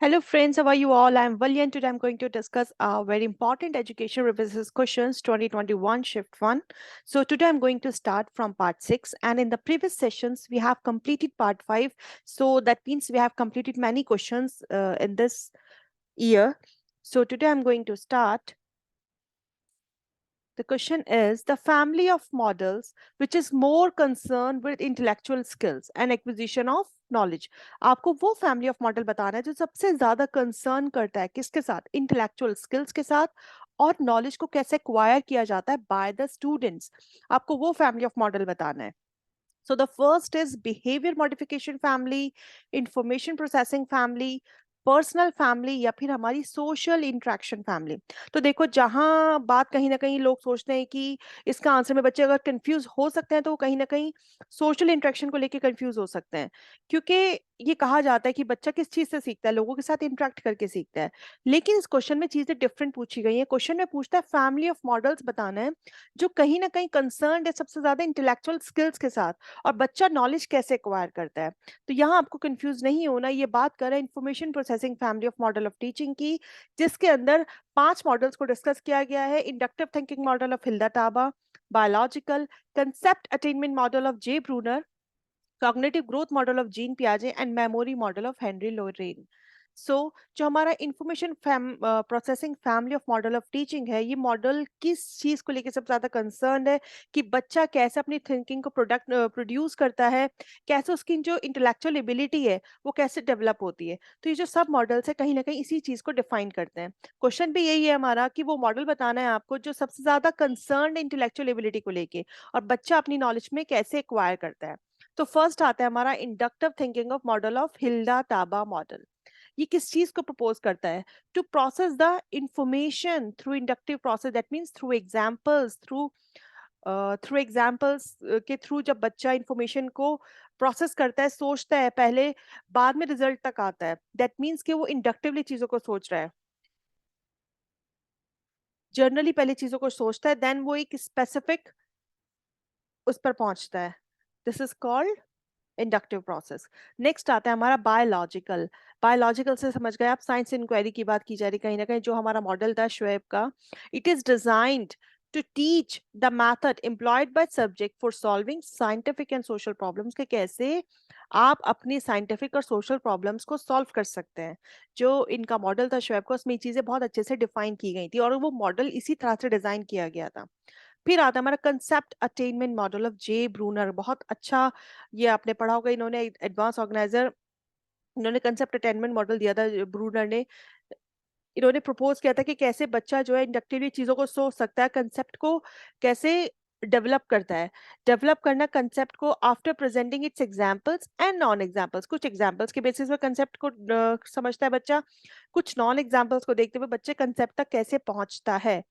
Hello friends, how are you all? I'm Valyan. Today I'm going to discuss very important education revisions questions 2021 shift 1. So today I'm going to start from part 6, and in the previous sessions we have completed part 5. So that means we have completed many questions in this year. So today I'm going to start. The question is the family of models which is more concerned with intellectual skills and acquisition of knowledge. आपको वो family of model बताना है जो सबसे ज्यादा concern करता है किसके साथ, इंटेलेक्चुअल स्किल्स के साथ, और नॉलेज को कैसे एक्वायर किया जाता है बाय द स्टूडेंट्स। आपको वो फैमिली ऑफ मॉडल बताना है। So the first is behavior modification family, information processing family, personal family, या फिर हमारी सोशल इंटरेक्शन फैमिली। तो देखो, जहां बात कहीं ना कहीं लोग सोचते हैं कि इसका आंसर में बच्चे अगर कंफ्यूज हो सकते हैं, तो वो कहीं ना कहीं सोशल इंटरेक्शन को लेके कंफ्यूज हो सकते हैं, क्योंकि ये कहा जाता है कि बच्चा किस चीज से सीखता है, लोगों के साथ इंटरेक्ट करके सीखता है। लेकिन इस क्वेश्चन में चीजें डिफरेंट पूछी गई हैं। क्वेश्चन में पूछता है फैमिली ऑफ मॉडल्स बताना है जो कहीं ना कहीं कंसर्न है सबसे ज्यादा इंटेलेक्चुअल स्किल्स के साथ, और बच्चा नॉलेज कैसे एक्वायर करता है। तो यहाँ आपको कंफ्यूज नहीं होना, ये बात कर रहे हैं information processing family of model of teaching की, जिसके अंदर 5 मॉडल्स को डिस्कस किया गया है। Inductive thinking model of Hilda Taba, biological concept attainment model of J Bruner, cognitive growth model of Jean Piaget and memory model of Henry Lorraine. सो जो हमारा information processing family of model of teaching है, ये model किस चीज को लेकर सबसे ज्यादा कंसर्न है कि बच्चा कैसे अपनी थिंकिंग को प्रोड्यूस करता है, कैसे उसकी जो इंटेलेक्चुअल एबिलिटी है वो कैसे डेवलप होती है। तो ये जो सब मॉडल्स है कहीं ना कहीं इसी चीज को डिफाइन करते हैं। क्वेश्चन भी यही है हमारा कि वो मॉडल बताना है आपको जो सबसे ज्यादा कंसर्न इंटेलेक्चुअल एबिलिटी को लेके, और बच्चा अपनी नॉलेज में कैसे एक्वायर करता है। तो फर्स्ट आता है हमारा inductive thinking of model of Hilda Taba model. ये किस चीज को प्रपोज करता है? To process the information through inductive process, that means through examples, through examples के थ्रू जब बच्चा इंफॉर्मेशन को प्रोसेस करता है, सोचता है पहले, बाद में रिजल्ट तक आता है। दैट मीन्स कि वो इंडक्टिवली चीजों को सोच रहा है, जर्नली पहले चीजों को सोचता है, देन वो एक स्पेसिफिक उस पर पहुंचता है। This is called inductive process. Next आता है हमारा बायोलॉजिकल। बायोलॉजिकल से समझ गए आप, साइंस इंक्वायरी की बात की जा रही कहीं ना कहीं, जो हमारा मॉडल था शुएब का। It is designed to teach the method employed by subject for solving scientific and social problems, के कैसे आप अपनी साइंटिफिक और सोशल प्रॉब्लम्स को सॉल्व कर सकते हैं। जो इनका मॉडल था शुएब का, उसमें ये चीजें बहुत अच्छे से डिफाइन की गई थी, और वो मॉडल इसी तरह से डिजाइन किया गया था। फिर आता है हमारा concept attainment model of J Bruner. बहुत अच्छा, ये आपने पढ़ा होगा, इन्होंने एडवांस ऑर्गेनाइजर, इन्होंने कंसेप्ट अटेनमेंट मॉडल दिया था ब्रूनर ने। इन्होंने प्रपोज किया था कि कैसे बच्चा जो है इंडक्टिवली चीजों को सोच सकता है, कंसेप्ट को कैसे डेवलप करता है। डेवलप करना कंसेप्ट को after presenting it's examples and non examples. कुछ एग्जांपल्स के बेसिस पे कंसेप्ट को समझता है बच्चा, कुछ नॉन एग्जांपल्स को देखते हुए बच्चे कंसेप्ट तक कैसे पहुंचता है।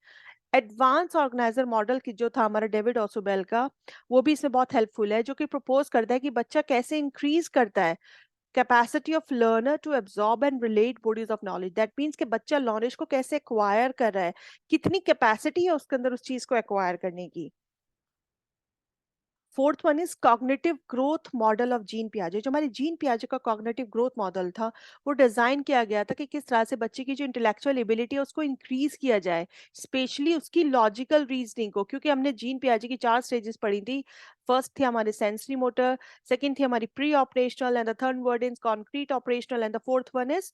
एडवांस ऑर्गेनाइजर मॉडल की जो था हमारा डेविड ओसुबेल का, वो भी इसमें बहुत हेल्पफुल है, जो कि प्रपोज करता है कि बच्चा कैसे इंक्रीज करता है capacity of learner to absorb and relate bodies of knowledge. That means कि बच्चा नॉलेज को कैसे एक्वायर कर रहा है, कितनी कैपेसिटी है उसके अंदर उस चीज को एक्वायर करने की। Fourth one is cognitive growth model of Jean पियाजे। जो हमारी जीन पियाजे का कॉग्निटिव ग्रोथ मॉडल था, वो डिजाइन किया गया था कि किस तरह से बच्चे की जो इंटेलेक्चुअल एबिलिटी है उसको इंक्रीज किया जाए, स्पेशली उसकी लॉजिकल रीजनिंग को। क्योंकि हमने जीन पियाजे की 4 स्टेजेस पढ़ी थी। फर्स्ट थी हमारी सेंसरी मोटर, सेकंड थी हमारी pre operational, and the third word is concrete operational, and the fourth one is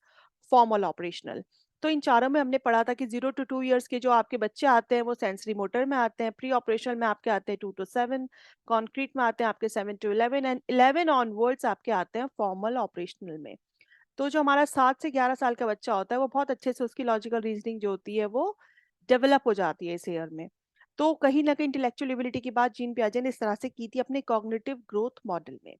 formal operational. तो इन चारों में हमने पढ़ा था कि 0 to 2 years के जो आपके बच्चे आते हैं वो सेंसरी मोटर में आते हैं, प्री ऑपरेशनल में आपके आते हैं 2 to 7, कॉन्क्रीट में आते हैं आपके 7 to 11, एंड 11 ऑनवर्ड्स आपके आते हैं फॉर्मल ऑपरेशनल में। तो जो हमारा 7 से 11 साल का बच्चा होता है, वो बहुत अच्छे से उसकी लॉजिकल रीजनिंग जो होती है वो डेवलप हो जाती है इस ईयर में। तो कहीं ना कहीं इंटेलेक्चुअल एबिलिटी की बात जीन पियाजे ने इस तरह से की थी अपने कॉग्निटिव ग्रोथ मॉडल में।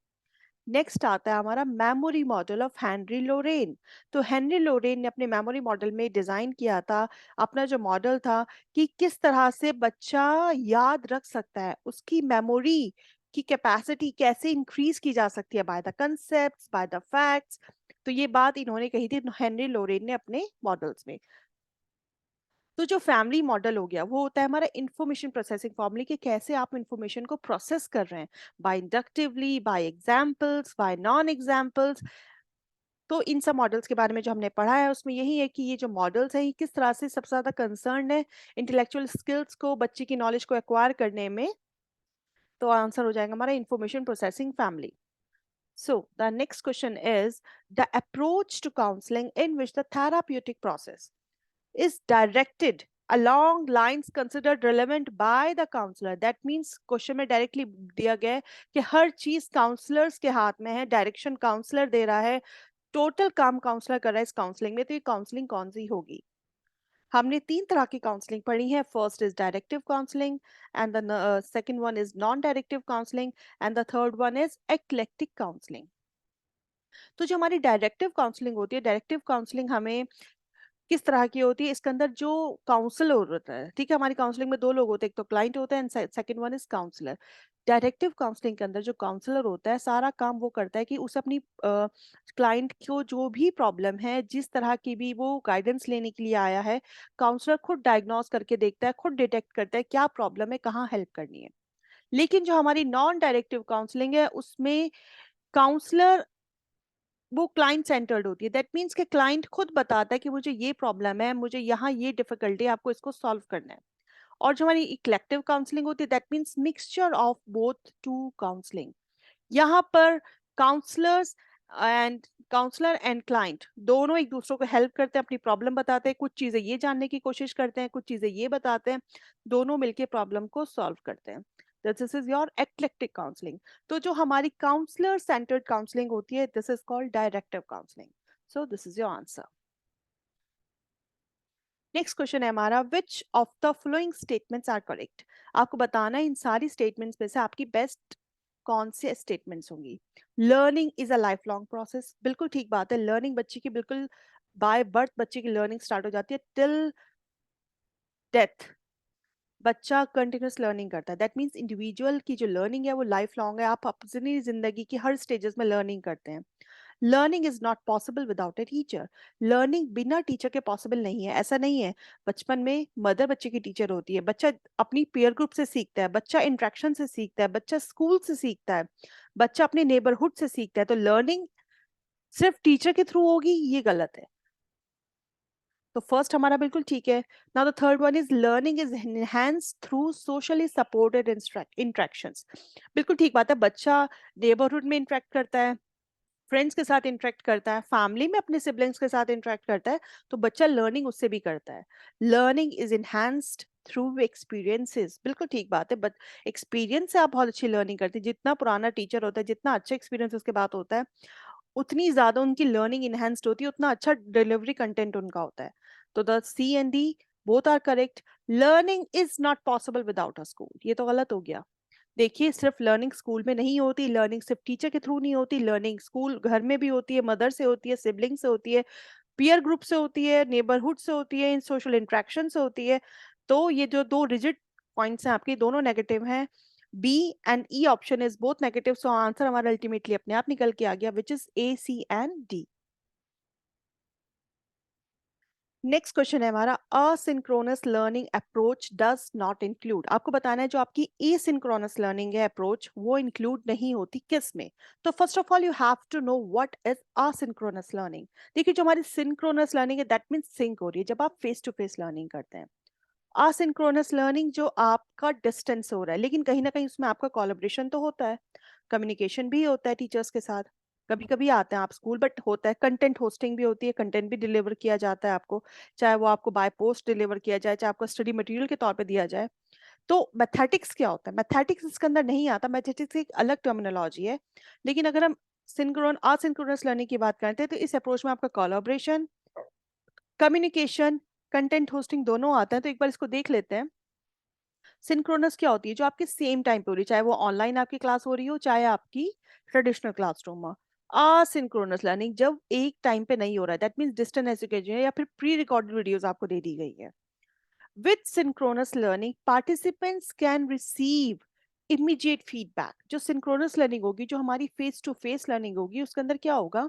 नेक्स्ट आता है हमारा मेमोरी मॉडल ऑफ हेनरी लोरेन। तो हेनरी लोरेन ने अपने मेमोरी मॉडल में डिजाइन किया था अपना जो मॉडल था, कि किस तरह से बच्चा याद रख सकता है, उसकी मेमोरी की कैपेसिटी कैसे इंक्रीज की जा सकती है by the concept, by the facts. तो ये बात इन्होंने कही थी हेनरी लोरेन ने अपने मॉडल्स में। तो जो फैमिली मॉडल हो गया वो होता है हमारा इंफॉर्मेशन प्रोसेसिंग फॉर्मूले, कि कैसे आप इंफॉर्मेशन को प्रोसेस कर रहे हैं, by inductively, by examples, by non examples. तो इन सब मॉडल्स के बारे में जो हमने पढ़ा है उसमें यही है कि ये जो मॉडल्स हैं ये किस तरह से सबसे ज़्यादा कंसर्न है इंटेलेक्चुअल स्किल्स को, बच्चे की नॉलेज को एक्वायर करने में। तो आंसर हो जाएगा हमारा information processing family. So the next question is the approach to counseling in which the therapeutic process is directed along lines considered relevant by the counselor. That means question में directly दिया गया है कि हर चीज counsellors के हाथ में है, डायरेक्शन काउंसलर दे रहा है, टोटल काम काउंसलर कर रहा है इस काउंसलिंग में। तो ये काउंसलिंग कौन सी होगी? हमने तीन तरह की काउंसलिंग पढ़ी है। First is directive counselling, and the second one is non directive counselling, and the third one is eclectic counselling. तो जो हमारी डायरेक्टिव काउंसलिंग होती है, डायरेक्टिव काउंसलिंग हमें किस तरह की होती है? इसके अंदर जो काउंसलर होता है, ठीक है, हमारी काउंसलिंग में दो लोग होते हैं, एक तो क्लाइंट होता है and second one is counsellor. Directive counselling के अंदर जो काउंसलर होता है सारा काम वो करता है कि उसे अपनी क्लाइंट को जो भी प्रॉब्लम है, जिस तरह की भी वो गाइडेंस लेने के लिए आया है, काउंसलर खुद डायग्नोस करके देखता है, खुद डिटेक्ट करता है क्या प्रॉब्लम है, कहाँ हेल्प करनी है। लेकिन जो हमारी नॉन डायरेक्टिव काउंसलिंग है उसमें काउंसलर वो क्लाइंट सेंटर्ड होती है। दैट मीन्स कि क्लाइंट खुद बताता है कि मुझे ये प्रॉब्लम है, मुझे यहाँ ये डिफिकल्टी है, आपको इसको सॉल्व करना है। और जो हमारी इक्लेक्टिव काउंसलिंग होती है that means mixture of both to counselling. यहाँ पर काउंसलर्स काउंसलर एंड क्लाइंट दोनों एक दूसरे को हेल्प करते हैं, अपनी प्रॉब्लम बताते हैं, कुछ चीजें ये जानने की कोशिश करते हैं, कुछ चीजें ये बताते हैं, दोनों मिलके प्रॉब्लम को सॉल्व करते हैं। This is your eclectic counselling. तो जो हमारी काउंसलर सेंटर्ड काउंसलिंग होती है this is called directive counselling. So this is your answer. Next question है हमारा, which of the following statements are correct? आपको बताना है इन सारी स्टेटमेंट्स में से आपकी बेस्ट कौन से स्टेटमेंट्स होंगी। Learning is a life long process, बिल्कुल ठीक बात है। लर्निंग बच्चे की बिल्कुल बाय बर्थ बच्चे की लर्निंग स्टार्ट हो जाती है टिल डेथ। बच्चा कंटिन्यूस लर्निंग करता है। दैट मीन्स इंडिविजुअल की जो लर्निंग है वो लाइफ लॉन्ग है। आप अपनी जिंदगी की हर स्टेजेस में लर्निंग करते हैं। Learning is not possible without a teacher. Learning बिना टीचर के पॉसिबल नहीं है। ऐसा नहीं है, बचपन में मदर बच्चे की टीचर होती है, बच्चा अपनी पीयर ग्रुप से सीखता है, बच्चा इंट्रैक्शन से सीखता है, बच्चा स्कूल से सीखता है, बच्चा अपने नेबरहुड से सीखता है। तो लर्निंग सिर्फ टीचर के थ्रू होगी ये गलत है। तो फर्स्ट हमारा बिल्कुल ठीक है। Now the third one is learning is enhance through socially supported interactions. बिल्कुल ठीक बात है। बच्चा नेबरहुड में इंटरेक्ट करता है, फ्रेंड्स के साथ इंटरेक्ट करता है, फैमिली में अपने सिबलिंग्स के साथ इंटरेक्ट करता है, तो बच्चा लर्निंग उससे भी करता है। Learning is enhanced through experiences, बिल्कुल ठीक बात है। बट एक्सपीरियंस से आप बहुत अच्छी लर्निंग करते हैं। जितना पुराना टीचर होता है, जितना अच्छा एक्सपीरियंस उसके बाद होता है, उतनी ज्यादा उनकी लर्निंग इनहैंस्ड होती है, उतना अच्छा डिलीवरी कंटेंट उनका होता है। तो the C and D both are correct. Learning is not possible without a school, ये तो गलत हो गया। देखिए, सिर्फ लर्निंग स्कूल में नहीं होती, लर्निंग सिर्फ टीचर के थ्रू नहीं होती, लर्निंग स्कूल घर में भी होती है, मदर से होती है, सिबलिंग से होती है, पीयर ग्रुप से होती है, नेबरहुड से होती है, इन सोशल इंटरेक्शन से होती है। तो ये जो दो रिजिड पॉइंट्स हैं आपके, दोनों नेगेटिव हैं। B and E option is both negative, so answer हमारा अल्टीमेटली अपने आप निकल के आ गया, which is A, C and D. Next question है हमारा, asynchronous learning approach does not include. आपको बताना है जो आपकी एसिंक्रोनस लर्निंग है अप्रोच वो इंक्लूड नहीं होती किस में। तो first of all you have to know what is asynchronous learning. देखिए, जो हमारी सिंक्रोनस लर्निंग है दैट मींस सिंक हो रही है जब आप फेस टू फेस लर्निंग करते हैं। असिंक्रोनस लर्निंग जो आपका डिस्टेंस हो रहा है, लेकिन कहीं ना कहीं उसमें आपका कोलैबोरेशन तो होता है, कम्युनिकेशन भी होता है टीचर्स के साथ। कभी कभी आते हैं आप स्कूल, बट होता है, कंटेंट होस्टिंग भी होती है, कंटेंट भी डिलीवर किया जाता है आपको, चाहे वो आपको बाय पोस्ट डिलीवर किया जाए, चाहे आपको स्टडी मटेरियल के तौर पे दिया जाए। तो मैथेटिक्स क्या होता है? मैथेटिक्स इसके अंदर नहीं आता। मैथेटिक्स एक अलग टर्मिनोलॉजी है। लेकिन अगर हम सिंक्रोन असिंक्रोनस लर्निंग की बात करते हैं तो इस अप्रोच में आपका कोलैबोरेशन, कम्युनिकेशन, कंटेंट होस्टिंग दोनों आता है। तो एक बार इसको देख लेते हैं। सिंक्रोनस क्या होती है? जो आपके सेम टाइम पे हो रही है, चाहे वो ऑनलाइन आपकी क्लास हो रही हो, चाहे आपकी ट्रेडिशनल क्लासरूम हो। असिंक्रोनस लर्निंग जब एक टाइम पे नहीं हो रहा है, दैट मींस डिस्टेंस एजुकेशन है या फिर प्री रिकॉर्डेड वीडियोस आपको दे दी गई है। With synchronous learning participants can receive immediate feedback. जो सिंक्रोनस लर्निंग होगी, जो हमारी फेस टू फेस लर्निंग होगी, उसके अंदर क्या होगा,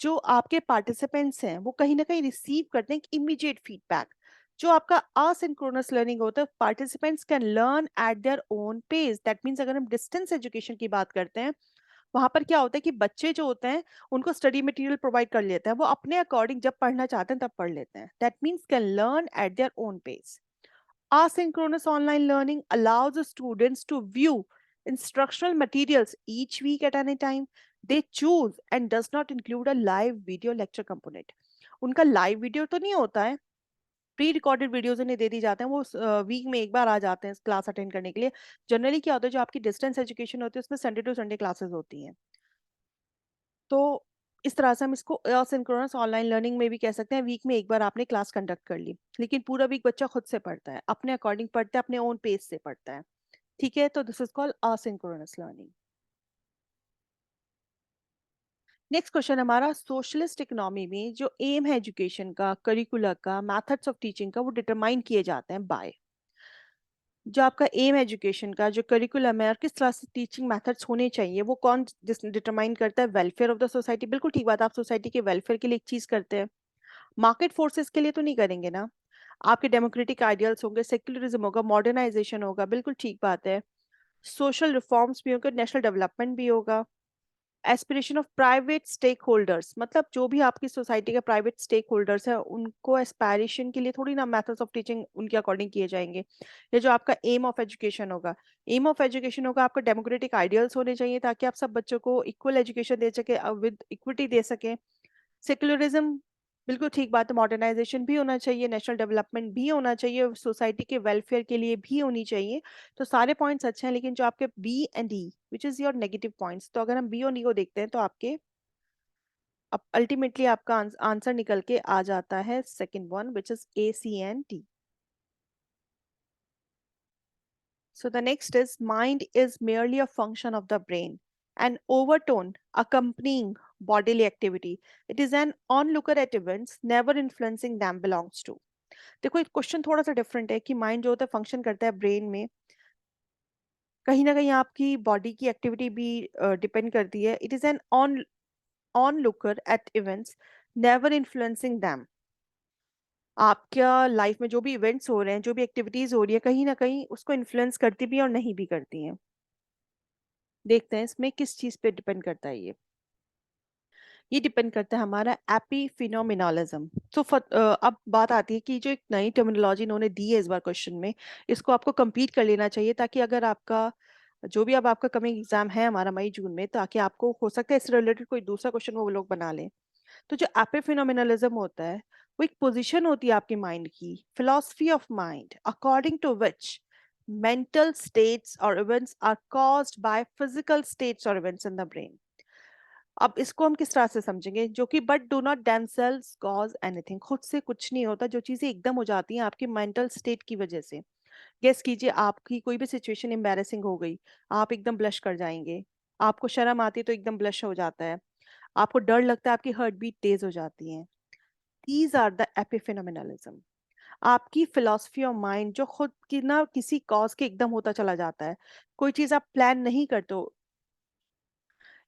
जो आपके पार्टिसिपेंट्स हैं वो कहीं ना कहीं रिसीव करते हैं इमीडिएट फीडबैक। जो आपका असिंक्रोनस लर्निंग होता है, participants can learn at their own pace. That means अगर हम डिस्टेंस एजुकेशन की बात करते हैं वहां पर क्या होता है कि बच्चे जो होते हैं उनको स्टडी मटेरियल प्रोवाइड कर लेते हैं, वो अपने अकॉर्डिंग जब पढ़ना चाहते हैं तब पढ़ लेते हैं। That means can learn at their own pace. Asynchronous online learning allows the students to view instructional materials each week at any time they choose and does not include a live video lecture component. उनका live video तो नहीं होता है, pre recorded videos उन्हें दे दी जाते हैं, वो week में एक बार आ जाते हैं क्लास अटेंड करने के लिए। जनरली क्या होता है, जो आपकी डिस्टेंस एजुकेशन होती है उसमें संडे टू संडे क्लासेस होती हैं। तो इस तरह से हम इसको असिंक्रोनस ऑनलाइन लर्निंग में भी कह सकते हैं, वीक में एक बार आपने क्लास कंडक्ट कर ली, लेकिन पूरा वीक बच्चा खुद से पढ़ता है, अपने अकॉर्डिंग पढ़ता है, अपने ओन पेस से पढ़ता है। ठीक है, तो this is called asynchronous learning. Next question हमारा, सोशलिस्ट इकोनॉमी में जो एम है एजुकेशन का, करिकुलर का, मेथड्स ऑफ टीचिंग का, वो डिटरमाइन किए जाते हैं बाय, जो आपका एम एजुकेशन का जो करिकुलम है और किस तरह से टीचिंग मेथड्स होने चाहिए, वो कौन डिटरमाइन करता है? Welfare of the society. बिल्कुल ठीक बात है, आप सोसाइटी के वेलफेयर के लिए एक चीज करते हैं, मार्केट फोर्सेस के लिए तो नहीं करेंगे ना। आपके डेमोक्रेटिक आइडियल्स होंगे, सेक्युलरिज्म होगा, मॉडर्नाइजेशन होगा, बिल्कुल ठीक बात है। सोशल रिफॉर्म्स भी होंगे, नेशनल डेवलपमेंट भी होगा। Aspiration of private stakeholders, मतलब जो भी आपकी सोसाइटी के प्राइवेट स्टेक होल्डर्स है उनको एस्पायरेशन के लिए थोड़ी ना मेथड्स ऑफ टीचिंग उनके अकॉर्डिंग किए जाएंगे। ये जो आपका एम ऑफ एजुकेशन होगा, एम ऑफ एजुकेशन होगा आपका डेमोक्रेटिक आइडियल्स होने चाहिए ताकि आप सब बच्चों को इक्वल एजुकेशन दे सके, विद इक्विटी दे सके। सेक्युलरिज्म, बिल्कुल ठीक बात है, मॉडर्नाइजेशन भी होना चाहिए, नेशनल डेवलपमेंट भी होना चाहिए, सोसाइटी के वेलफेयर के लिए भी होनी चाहिए। तो सारे पॉइंट्स अच्छे हैं, लेकिन जो आपके B and E which is your negative points, तो अगर हम बी और डी को देखते हैं तो आपके अब अल्टीमेटली आपका आंसर निकल के आ जाता है second one which is A C and D. So the next is, mind is merely a function of the brain, an overtone accompanying bodily activity. It is an onlooker at events, never influencing them belongs to. देखो एक question थोड़ा सा different है कि mind जो होता है function करता है ब्रेन में, कहीं ना कहीं आपकी बॉडी की एक्टिविटी भी डिपेंड करती है। It is an onlooker at events, never influencing them. आपका लाइफ में जो भी इवेंट्स हो रहे हैं, जो भी एक्टिविटीज हो रही है, कहीं ना कहीं उसको इन्फ्लुएंस करती भी है और नहीं भी करती हैं। देखते हैं इसमें किस चीज पे डिपेंड करता है ये डिपेंड करता है हमारा एपीफिनोमिनलिज्म। तो अब बात आती है कि जो एक नई टर्मिनोलॉजी इन्होंने दी है इस बार क्वेश्चन में, इसको आपको कंप्लीट कर लेना चाहिए ताकि अगर आपका जो भी अब आपका कमिंग एग्जाम है हमारा मई जून में, ताकि आपको हो सकता है इससे रिलेटेड कोई दूसरा क्वेश्चन वो लोग बना लें। तो जो एपिफिनोमिनलिज्म होता है वो एक पोजीशन होती है आपके माइंड की, philosophy of mind according to which mental states or events are caused by physical states or events in the brain। अब इसको हम किस तरह से समझेंगे, जो कि but do not themselves cause anything, खुद से कुछ नहीं होता, जो चीजें एकदम हो जाती हैं आपकी मेंटल स्टेट की वजह से। गेस कीजिए, आपकी कोई भी सिचुएशन एम्बैरेसिंग हो गई, आप एकदम ब्लश कर जाएंगे। आपको शर्म आती है तो एकदम ब्लश हो जाता है। आपको डर लगता है, आपकी हार्ट बीट तेज हो जाती है। These are the epiphenomenalism. आपकी फिलोसफी ऑफ माइंड जो खुद की ना किसी कॉज के एकदम होता चला जाता है। कोई चीज आप प्लान नहीं करते हो,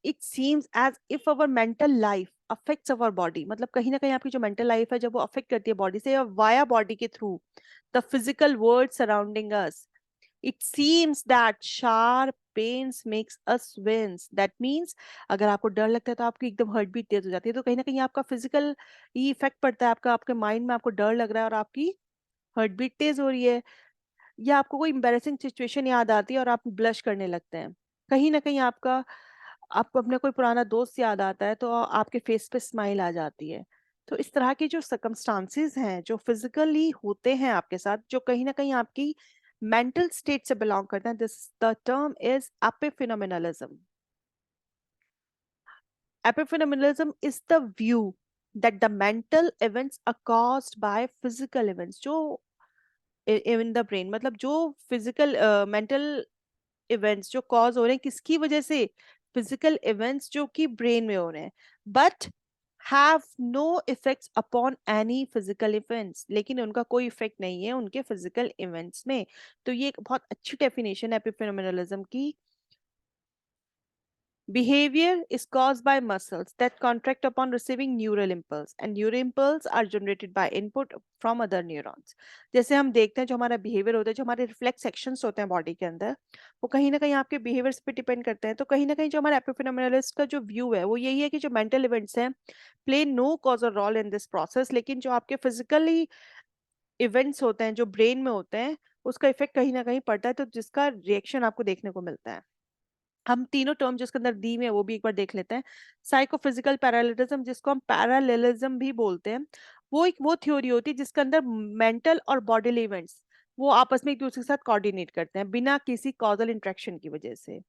it seems as if our mental life affects our body, मतलब कहीं ना कहीं आपकी जो मेंटल लाइफ है जब वो अफेक्ट करती है बॉडी से, या वाया बॉडी के through the physical world surrounding us, it seems that sharp pains makes us wince. That means अगर आपको डर लगता है तो आपकी एकदम हार्ट बीट तेज हो जाती है, तो कहीं ना कहीं आपका फिजिकल ही इफेक्ट पड़ता है, आपका आपके माइंड में आपको डर लग रहा है और आपकी हार्ट बीट तेज हो रही है, या आपको कोई एम्बैरेसिंग सिचुएशन याद आती है और आप ब्लश करने लगते हैं। कहीं ना कहीं आपको अपना कोई पुराना दोस्त याद आता है तो आपके फेस पे स्माइल आ जाती है। तो इस तरह के जो सर्कमस्टांसेस हैं जो फिजिकली होते हैं आपके साथ, जो कहीं ना कहीं आपकी मेंटल स्टेट से बिलोंग करते हैं, this the term is epiphenomenalism. Epiphenomenalism is the view that the mental events are caused by physical events जो इन द ब्रेन, मतलब जो फिजिकल मेंटल इवेंट्स जो कॉज हो रहे हैं किसकी वजह से, फिजिकल इवेंट्स जो कि ब्रेन में हो रहे हैं, but have no effects upon any physical events, लेकिन उनका कोई इफेक्ट नहीं है उनके फिजिकल इवेंट्स में। तो ये एक बहुत अच्छी डेफिनेशन है एपिफेनोमेनलिज्म की। Behavior is caused by muscles that contract upon receiving neural impulse, and neural impulse are generated by input from other neurons. जैसे हम देखते हैं जो हमारा बिहेवियर होता है, जो हमारे रिफ्लेक्स सेक्शंस होते हैं बॉडी के अंदर, वो कहीं ना कहीं आपके बिहेवियर्स पे डिपेंड करते हैं। तो कहीं ना कहीं जो हमारा एपिफेनोमेनलिस्ट का जो व्यू है वो यही है कि जो मेंटल इवेंट्स हैं play no causal role in this process, लेकिन जो आपके फिजिकली इवेंट्स होते हैं जो ब्रेन में होते हैं उसका इफेक्ट कहीं ना कहीं पड़ता है, तो जिसका रिएक्शन आपको देखने को मिलता है। हम तीनों टर्म जिसके अंदर दी में है वो भी एक बार देख लेते हैं। साइकोफिजिकल पैरालिटिज्म, जिसको हम पैरालेलिज्म भी बोलते हैं, वो थ्योरी होती है जिसके अंदर मेंटल और बॉडीली इवेंट्स वो आपस में एक दूसरे के साथ कोऑर्डिनेट करते हैं बिना किसी कॉजल इंटरेक्शन की वजह से।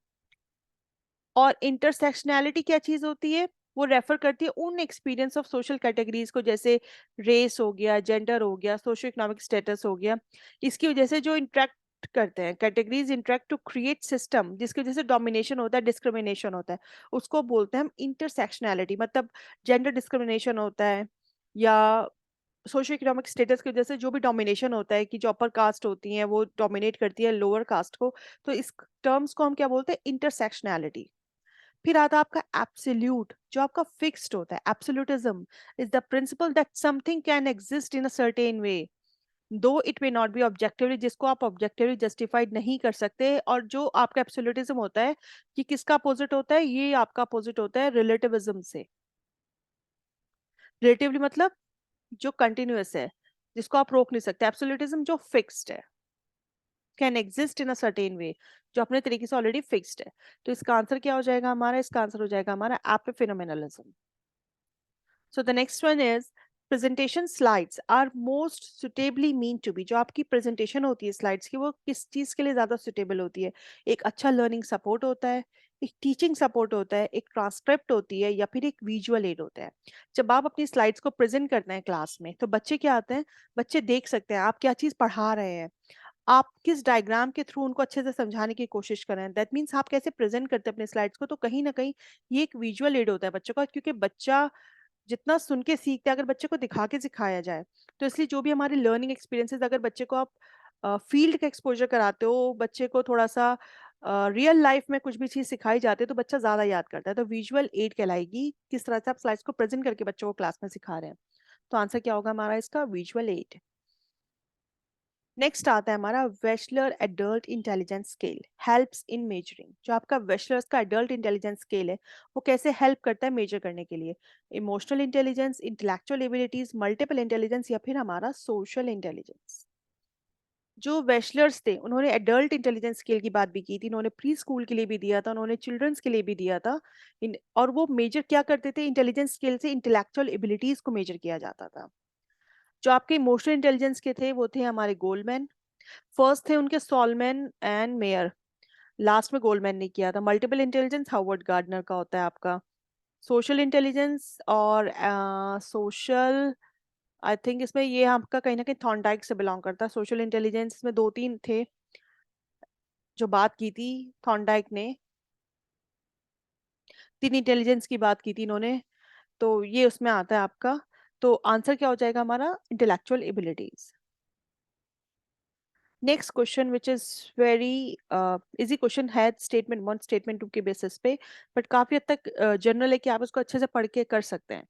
और इंटरसेक्शनैलिटी क्या चीज होती है? वो रेफर करती है उन एक्सपीरियंस ऑफ सोशल कैटेगरीज को, जैसे रेस हो गया, जेंडर हो गया, सोशो इकोनॉमिक स्टेटस हो गया। इसकी वजह से जो इंटरेक्ट करते हैं categories interact to create system जिसकी वजह से डोमिनेशन होता है, डिस्क्रिमिनेशन होता है, उसको बोलते हैं हम इंटरसेक्शनैलिटी। मतलब जेंडर डिस्क्रिमिनेशन होता है या सोशो इकोनॉमिक स्टेटस की वजह से जो भी डोमिनेशन होता है कि जो अपर कास्ट होती हैं वो डोमिनेट करती है लोअर कास्ट को, तो इस टर्म्स को हम क्या बोलते हैं? इंटरसेक्शनैलिटी। फिर आता है आपका एब्सोल्यूट, जो आपका फिक्स्ड होता है। Absolutism is the principle that something can exist in a certain way though it may not be objectively, जिसको आप ऑब्जेक्टिवली जस्टिफाइड नहीं कर सकते। और जो आपका एब्सोल्यूटिज्म होता है कि किसका अपोजिट होता है? ये आपका अपोजिट होता है रिलेटिविज्म से। रिलेटिवली मतलब जो कंटिन्यूअस है, जिसको आप रोक नहीं सकते। एब्सोल्यूटिज्म जो फिक्स्ड है, can exist in a certain वे, जो अपने तरीके से ऑलरेडी फिक्स्ड है। तो इसका आंसर क्या हो जाएगा हमारा? इसका आंसर हो जाएगा हमारा एपिफेनोमेनलिज्म। So the next one is presentation slides are most suitably mean to be। जो आपकी presentation होती है slides की वो किस चीज के लिए ज्यादा suitable होती है? एक अच्छा learning support होता है, एक teaching support होता है, एक transcript होती है, या फिर एक visual aid होता है। जब आप अपनी slides को present करते हैं क्लास में तो बच्चे क्या आते हैं? बच्चे देख सकते हैं आप क्या चीज पढ़ा रहे हैं, आप किस डायग्राम के थ्रू उनको अच्छे से समझाने की कोशिश कर रहे हैं। दैट मीन्स आप कैसे प्रेजेंट करते हैं अपने स्लाइड्स को। तो कहीं ना कहीं ये एक विजुअल एड होता है बच्चों का, क्योंकि बच्चा जितना सुन के सीखते हैं अगर बच्चे को दिखा के सिखाया जाए, तो इसलिए जो भी हमारे लर्निंग एक्सपीरियंसेस अगर बच्चे को आप फील्ड का एक्सपोजर कराते हो, बच्चे को थोड़ा सा रियल लाइफ में कुछ भी चीज सिखाई जाती है तो बच्चा ज्यादा याद करता है। तो विजुअल एड कहलाएगी किस तरह से आप स्लाइड्स को प्रेजेंट करके बच्चों को क्लास में सिखा रहे हैं। तो आंसर क्या होगा हमारा इसका? Visual add. नेक्स्ट आता है हमारा Wechsler adult intelligence scale helps in measuring. जो आपका वेशलर्स का एडल्ट इंटेलिजेंस स्केल है वो कैसे हेल्प करता है मेजर करने के लिए? Emotional intelligence, intellectual abilities, multiple intelligence, या फिर हमारा सोशल इंटेलिजेंस। जो वेशलर्स थे उन्होंने एडल्ट इंटेलिजेंस स्केल की बात भी की थी, उन्होंने प्री स्कूल के लिए भी दिया था, उन्होंने चिल्ड्रंस के लिए भी दिया था। और वो मेजर क्या करते थे? इंटेलिजेंस स्केल से इंटेलेक्चुअल एबिलिटीज को मेजर किया जाता था। जो आपके इमोशनल इंटेलिजेंस के थे वो थे हमारे गोल्डमैन। फर्स्ट थे उनके सॉलमैन एंड मेयर, लास्ट में गोल्डमैन ने किया था। मल्टीपल इंटेलिजेंस हार्वर्ड गार्डनर का होता है आपका। सोशल इंटेलिजेंस और सोशल, आई थिंक इसमें ये आपका कहीं ना कहीं थॉर्नडाइक से बिलोंग करता है। सोशल इंटेलिजेंस में दो तीन थे जो बात की थी थॉर्नडाइक ने, तीन इंटेलिजेंस की बात की थी इन्होंने, तो ये उसमें आता है आपका। तो आंसर क्या हो जाएगा हमारा? Intellectual abilities. Next question which is very easy question है स्टेटमेंट वन स्टेटमेंट टू के बेसिस पे, बट काफी हद तक जनरल है कि आप इसको अच्छे से पढ़ के कर सकते हैं।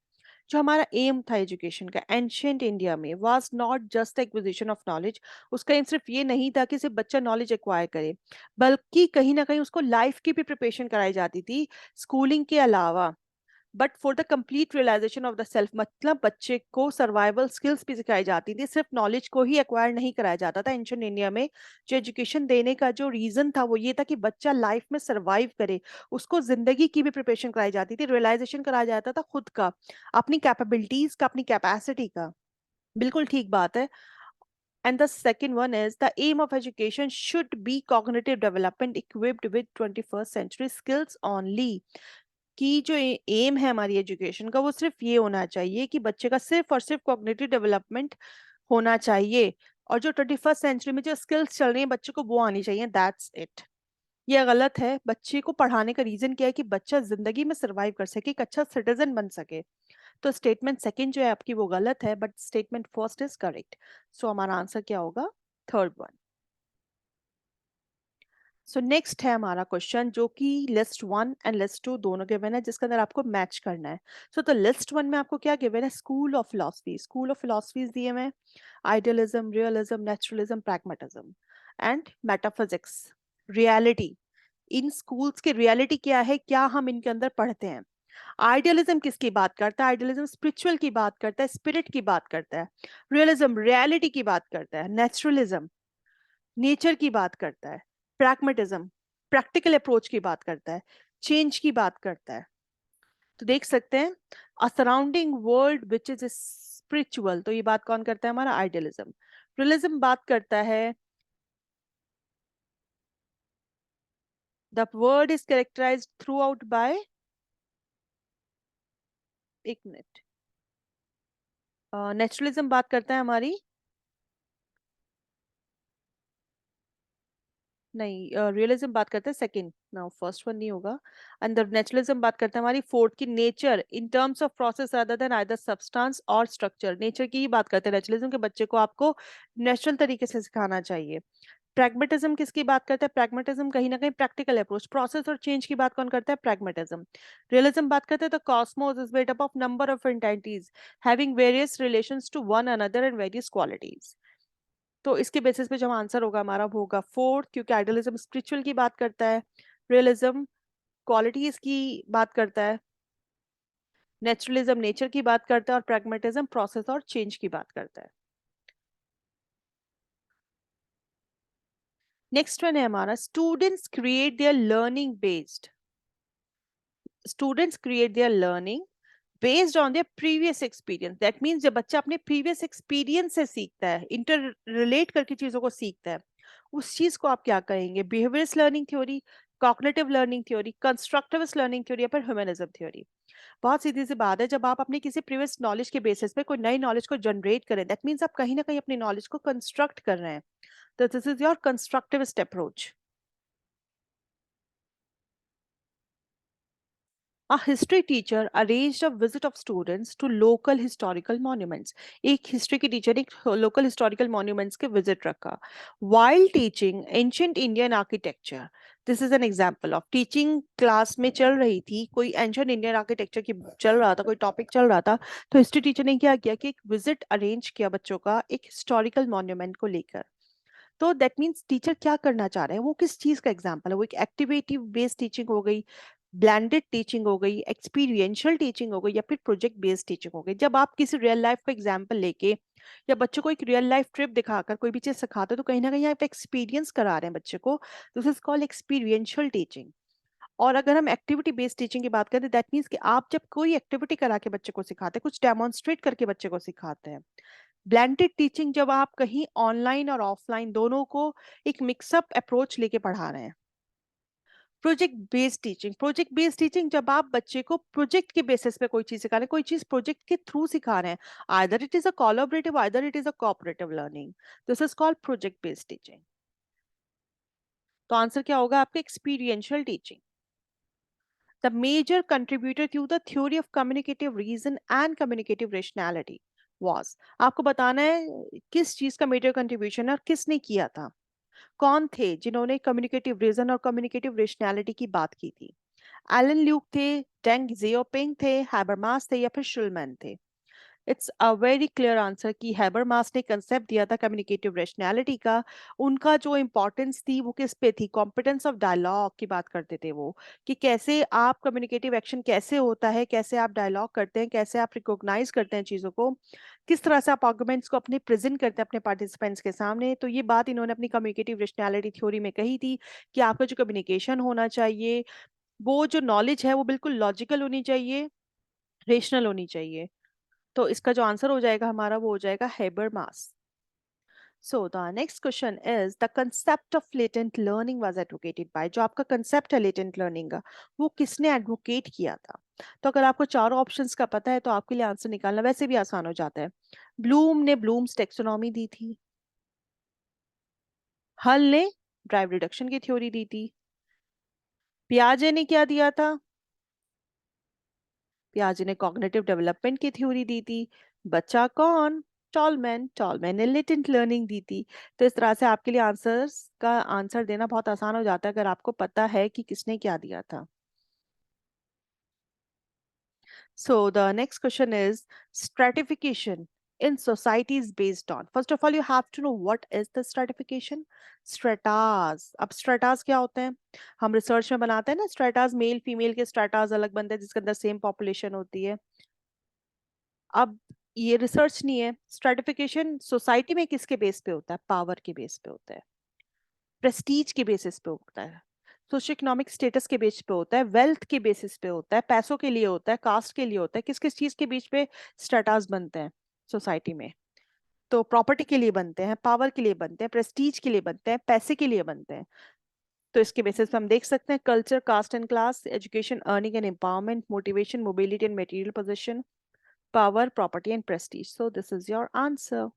जो हमारा एम था एजुकेशन का एंशियंट इंडिया में was not just acquisition of knowledge. उसका एम सिर्फ ये नहीं था कि सिर्फ बच्चा नॉलेज एक्वायर करे, बल्कि कहीं ना कहीं उसको लाइफ की भी प्रिपरेशन कराई जाती थी स्कूलिंग के अलावा। But for the complete realisation of the self, मतलब बच्चे को सर्वाइवल स्किल्स भी सिखाई जाती थी, सिर्फ नॉलेज को ही एक्वायर नहीं कराया जाता था। एंशियंट इंडिया में जो एजुकेशन देने का जो रीजन था वो ये था कि बच्चा लाइफ में सर्वाइव करे, उसको जिंदगी की भी प्रिपरेशन कराई जाती थी, रियलाइजेशन कराया जाता था खुद का, अपनी कैपेबिलिटीज का, अपनी कैपेसिटी का। बिल्कुल ठीक बात है। And the second one is the aim of education should be cognitive development equipped with 21st century skills only। कि जो एम है हमारी एजुकेशन का वो सिर्फ ये होना चाहिए कि बच्चे का सिर्फ और सिर्फ कॉग्निटिव डेवलपमेंट होना चाहिए, और जो 21st सेंचुरी में जो स्किल्स चल रही हैं बच्चे को वो आनी चाहिए, दैट्स इट। ये गलत है। बच्चे को पढ़ाने का रीजन क्या है? कि बच्चा जिंदगी में सरवाइव कर सके, एक अच्छा सिटीजन बन सके। तो स्टेटमेंट सेकंड जो है आपकी वो गलत है, but statement first is correct. So हमारा आंसर क्या होगा? Third one. सो नेक्स्ट है हमारा क्वेश्चन जो कि लिस्ट 1 एंड लिस्ट 2 दोनों गिवन है, जिसके अंदर आपको मैच करना है। सो तो लिस्ट 1 में आपको क्या गिवन है? स्कूल ऑफ फिलॉसफीज दिए हुए हैं, idealism, realism, naturalism, pragmatism and metaphysics, reality. In schools की रियलिटी क्या है, क्या हम इनके अंदर पढ़ते हैं? आइडियलिज्म किसकी बात करता है? आइडियलिज्म स्पिरिचुअल की बात करता है, स्पिरिट की बात करता है। रियलिज्म रियलिटी की बात करता है। नेचुरलिज्म नेचर की बात करता है। प्रैग्मेटिज्म प्रैक्टिकल अप्रोच की बात करता है, चेंज की बात करता है। तो देख सकते हैं, अ surrounding world which is spiritual, तो ये बात कौन करता है? हमारा आइडियलिज्म। रियलिज्म बात करता है the world is characterised throughout by, एक मिनट, नेचुरलिज्म बात करता है हमारी, नहीं, रियलिज्म बात करता है सेकंड ना, फर्स्ट वन नहीं होगा। अंदर नेचुरलिज्म बात करता है हमारी फोर्थ की, nature in terms of process other than either substance और स्ट्रक्चर। नेचर की ही बात करते हैं नेचुरलिज्म के, बच्चे को आपको नेचुरल तरीके से सिखाना चाहिए। प्रैग्मेटिज्म किसकी बात करता है? प्रैग्मेटिज्म कहीं ना कहीं प्रैक्टिकल अप्रोच, प्रोसेस और चेंज की बात कौन करता है? प्रैग्मेटिज्म। रियलिज्म बात करते हैं the cosmos is made up of number of entities having various relations to one another and various qualities. तो इसके बेसिस पे जो आंसर होगा हमारा वो होगा फोर्थ, क्योंकि आइडियलिज्म स्पिरिचुअल की बात करता है, रियलिज्म क्वालिटीज की बात करता है, नेचुरलिज्म नेचर की बात करता है और प्रैग्मेटिज्म प्रोसेस और चेंज की बात करता है। नेक्स्ट वन है हमारा students create their learning based on their previous experience. That means जब बच्चा अपने प्रीवियस एक्सपीरियंस से सीखता है, इंटर रिलेट करके चीजों को सीखता है, उस चीज को आप क्या कहेंगे? Behavioural learning theory, cognitive learning theory, constructivist learning theory या फिर ह्यूमनिज्म थ्योरी? बहुत सीधी सी बात है, जब आप अपने किसी प्रीवियस नॉलेज के बेसिस पे कोई नई नॉलेज को जनरेट करें, दैट मीन्स आप कहीं ना कहीं अपनी नॉलेज को कंस्ट्रक्ट कर रहे हैं। तो this is your constructivist approach. A history teacher arranged a visit of students to local historical monuments. एक हिस्ट्री की टीचर एक लोकल हिस्टोरिकल मॉन्यूमेंट्स के विजिट रखा while teaching ancient Indian architecture. This is an example of teaching, class में चल रही थी कोई एंशियंट इंडियन आर्किटेक्चर की, चल रहा था कोई टॉपिक चल रहा था, तो हिस्ट्री टीचर ने क्या किया कि एक विजिट अरेंज किया बच्चों का एक हिस्टोरिकल मॉन्यूमेंट को लेकर। तो दैट मीन्स टीचर क्या करना चाह रहे हैं, वो किस चीज का एग्जाम्पल है? वो एक एक्टिविटी बेस्ड टीचिंग हो गई, ब्लेंडेड टीचिंग हो गई, एक्सपीरियंशियल टीचिंग हो गई, या फिर प्रोजेक्ट बेस्ड टीचिंग हो गई। जब आप किसी रियल लाइफ का एग्जाम्पल लेके या बच्चों को एक रियल लाइफ ट्रिप दिखाकर कोई भी चीज सिखाते हो, तो कहीं ना कहीं आप एक्सपीरियंस करा रहे हैं बच्चे को, this is called experiential teaching. और अगर हम एक्टिविटी बेस्ड टीचिंग की बात करें, दैट मीन्स कि आप जब कोई एक्टिविटी करा के बच्चे को सिखाते हैं, कुछ डेमोन्स्ट्रेट करके बच्चे को सिखाते हैं। ब्लेंडेड टीचिंग जब आप कहीं ऑनलाइन और ऑफलाइन दोनों को एक मिक्सअप अप्रोच लेके पढ़ा रहे हैं। प्रोजेक्ट बेस्ड टीचिंग जब आप बच्चे को प्रोजेक्ट के बेसिस पे कोई चीज सिखा रहे हैं, कोई चीज प्रोजेक्ट के थ्रू सिखा रहे हैं, either it is a collaborative, either it is a cooperative learning, this is called project based teaching. तो आंसर क्या होगा आपके? Experiential teaching. The major contributor to the theory of communicative reason and communicative rationality was, आपको बताना है किस चीज का मेजर कंट्रीब्यूशन है और किसने किया था। कौन थे जिन्होंने कम्युनिकेटिव रीजन और कम्युनिकेटिव रेशनैलिटी की बात की थी? एलन ल्यूक थे, डेंग जियोपिंग थे, हैबरमास थे या फिर शुलमैन थे? It's a very clear answer कि हैबरमास ने कंसेप्ट दिया था कम्युनिकेटिव रेशनैलिटी का। उनका जो इंपॉर्टेंस थी वो किस पे थी? कॉम्पिटेंस ऑफ डायलॉग की बात करते थे वो, कि कैसे आप कम्युनिकेटिव एक्शन कैसे होता है, कैसे आप डायलॉग करते हैं, कैसे आप रिकॉग्नाइज करते हैं चीज़ों को, किस तरह से आप आर्गुमेंट्स को अपने प्रेजेंट करते हैं अपने पार्टिसिपेंट्स के सामने। तो ये बात इन्होंने अपनी कम्युनिकेटिव रेशनैलिटी थ्योरी में कही थी कि आपका जो कम्युनिकेशन होना चाहिए, वो जो नॉलेज है वो बिल्कुल लॉजिकल होनी चाहिए, रेशनल होनी चाहिए। तो इसका जो आंसर हो जाएगा हमारा वो हो जाएगा Habermas. So the next question is the concept of latent learning was advocated by, जो आपका कंसेप्ट है लेटेंट लर्निंग का, वो किसने एडवोकेट किया था? तो अगर आपको चारों ऑप्शंस का पता है तो आपके लिए आंसर निकालना वैसे भी आसान हो जाता है। ब्लूम ने ब्लूम्स टेक्सोनॉमी दी थी, हल ने ड्राइव रिडक्शन की थ्योरी दी थी, पियाजे ने क्या दिया था? पियाजे ने कॉग्निटिव डेवलपमेंट की थ्योरी दी थी। बचा कौन? टॉल मैन, लेटेंट लर्निंग दी थी। तो इस तरह से आपके लिए आंसर्स का आंसर देना बहुत आसान हो जाता है अगर आपको पता है कि किसने क्या दिया था। So the next question is stratification in society is based on. First of all, you have to know what is the stratification. Stratas. अब stratas क्या होते हैं? हम रिसर्च में बनाते हैं ना, stratas मेल फीमेल के stratas अलग बनते हैं जिसके अंदर सेम पॉपुलेशन होती है। अब ये रिसर्च नहीं है। स्ट्रेटिफिकेशन सोसाइटी में किसके बेस पे होता है? पावर के बेस पे होता है, प्रेस्टीज के बेसिस पे होता है, सोशो इकोनॉमिक स्टेटस के बेस पे होता है, वेल्थ के बेसिस पे होता है, पैसों के लिए होता है, कास्ट के लिए होता है। किस किस चीज के बीच पे स्टेटस बनते हैं सोसाइटी में? तो प्रॉपर्टी के लिए बनते हैं, पावर के लिए बनते हैं, प्रेस्टीज के लिए बनते हैं, पैसे के लिए बनते हैं। तो इसके बेसिस पे हम देख सकते हैं culture, caste and class, education, earning and empowerment, motivation, mobility and material position, power, property and prestige. So this is your answer.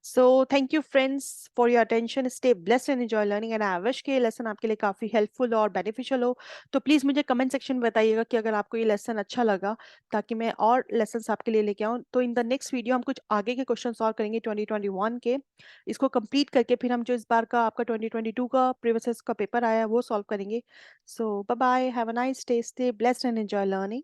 So thank you friends for your attention. Stay blessed and enjoy learning. And I wish कि ये lesson आपके लिए काफी helpful और beneficial हो। तो please मुझे comment section में बताइएगा कि अगर आपको ये lesson अच्छा लगा, ताकि मैं और lessons आपके लिए लेके आऊँ। तो in the next video हम कुछ आगे के questions solve करेंगे 2021 के। इसको complete करके फिर हम जो इस बार का आपका 2022 का previous का पेपर आया है वो solve करेंगे। So bye bye, have a nice day, stay blessed and enjoy learning.